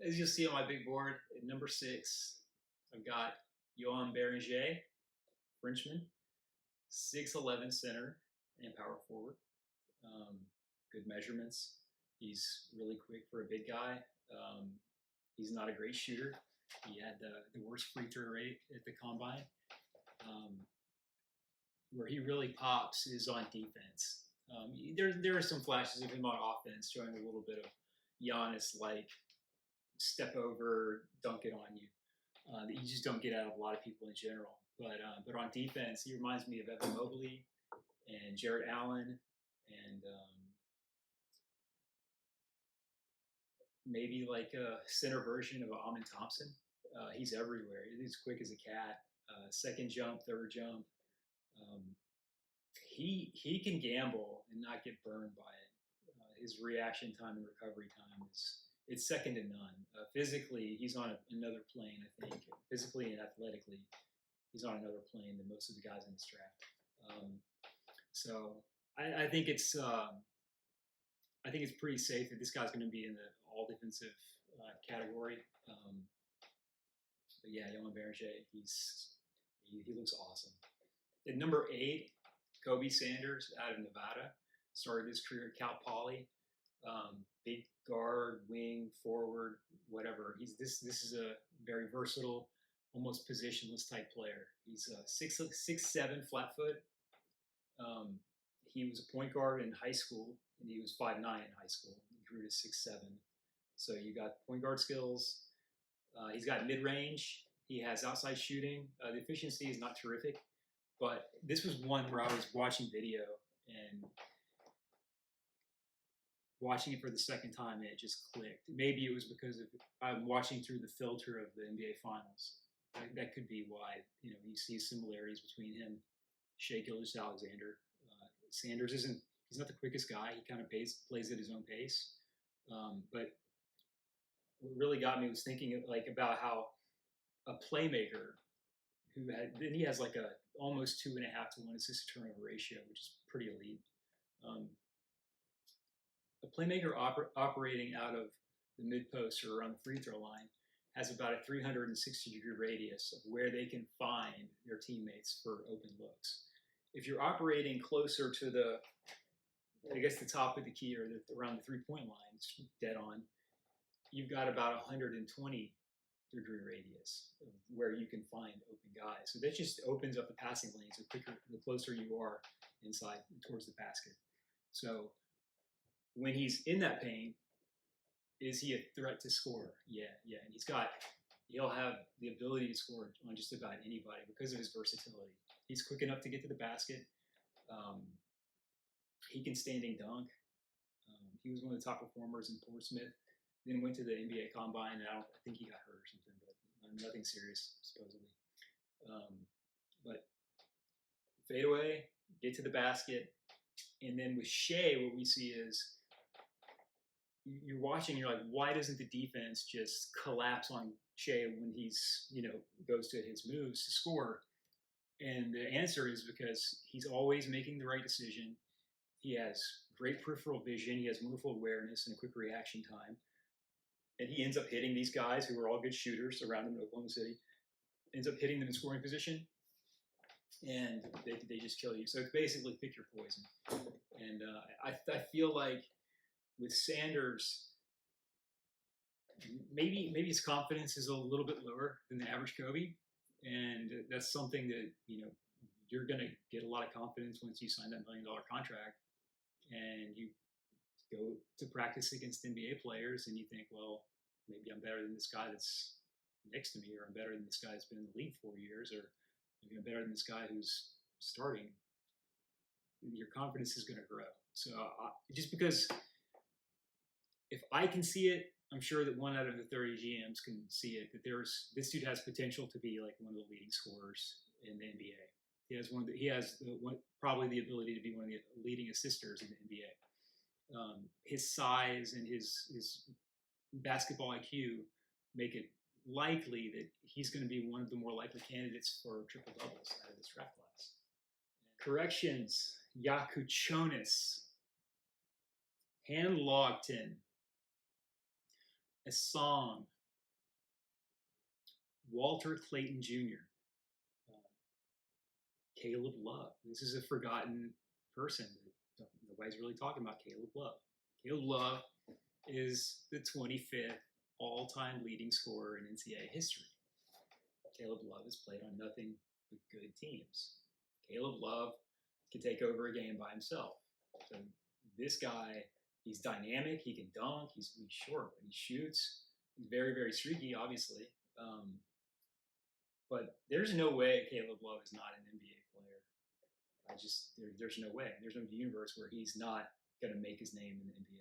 As you'll see on my big board, at number 6, I've got Joan Beringer, Frenchman, 6'11" center and power forward. Um, Good measurements. He's really quick for a big guy. Um, he's not a great shooter. He had the worst free throw rate at the combine. Um, where he really pops is on defense. There are some flashes of him on offense, showing a little bit of Giannis like step over, dunk it on you. That you just don't get out of a lot of people in general. But on defense, he reminds me of Evan Mobley and Jarrett Allen and maybe like a center version of Amin Thompson. He's everywhere. He's quick as a cat. Second jump, third jump. Um, he can gamble and not get burned by it. His reaction time and recovery time is it's second to none. Physically, he's on another plane. I think physically and athletically, he's on another plane than most of the guys in this draft. So I think it's pretty safe that this guy's going to be in the all defensive category. But yeah, Joan Beringer, he looks awesome. At number 8, Kobe Sanders out of Nevada. Started his career at Cal Poly. Big guard, wing, forward, whatever. This is a very versatile, almost positionless type player. He's 6'7", flat foot. He was a point guard in high school, and he was 5'9" in high school. He grew to 6'7". So you got point guard skills. He's got mid range. He has outside shooting. The efficiency is not terrific, but this was one where I was watching video and watching it for the second time, and it just clicked. Maybe it was because I'm watching through the filter of the NBA Finals. That could be why. You see similarities between him, Shai Gilgeous-Alexander. Sanders he's not the quickest guy. He kind of plays at his own pace. But what really got me was thinking about how a playmaker then he has like a almost 2.5 to 1 assist to turnover ratio, which is pretty elite. A playmaker operating out of the mid post or around the free throw line has about a 360-degree radius of where they can find their teammates for open looks. If you're operating closer to the top of the key or around the 3-point line, it's dead on, you've got about 120-degree radius of where you can find open guys. So that just opens up the passing lanes the closer you are inside towards the basket. So when he's in that paint, is he a threat to score? Yeah. And he'll have the ability to score on just about anybody because of his versatility. He's quick enough to get to the basket. He can standing dunk. He was one of the top performers in Portsmouth. Then went to the NBA Combine, and I think he got hurt or something, but nothing serious, supposedly. But fade away, get to the basket, and then with Shai, what we see is you're watching, you're like, why doesn't the defense just collapse on Shai when he's, goes to his moves to score? And the answer is because he's always making the right decision. He has great peripheral vision. He has wonderful awareness and a quick reaction time. And he ends up hitting these guys who are all good shooters around him in Oklahoma City, ends up hitting them in scoring position, and they just kill you. So it's basically pick your poison. And I feel like with Sanders, maybe his confidence is a little bit lower than the average Kobe, and that's something that you're going to get a lot of confidence once you sign that $1 million contract, and you go to practice against NBA players, and you think, well, maybe I'm better than this guy that's next to me, or I'm better than this guy that's been in the league 4 years, or maybe I'm better than this guy who's starting. Your confidence is going to grow. So just because if I can see it, I'm sure that 1 out of the 30 GMs can see it, that this dude has potential to be like one of the leading scorers in the NBA. He has probably the ability to be one of the leading assisters in the NBA. His size and his basketball IQ make it likely that he's going to be one of the more likely candidates for triple doubles out of this draft class. Corrections: Yakuchonis, Hand Logton. a song. Walter Clayton Jr., Caleb Love. This is a forgotten person. Nobody's really talking about Caleb Love. Caleb Love is the 25th all-time leading scorer in NCAA history. Caleb Love has played on nothing but good teams. Caleb Love can take over a game by himself. So this guy, he's dynamic. He can dunk. He's short, but he shoots. He's very, very streaky, obviously. But there's no way Caleb Love is not an NBA player. There's no way. There's no universe where he's not going to make his name in the NBA.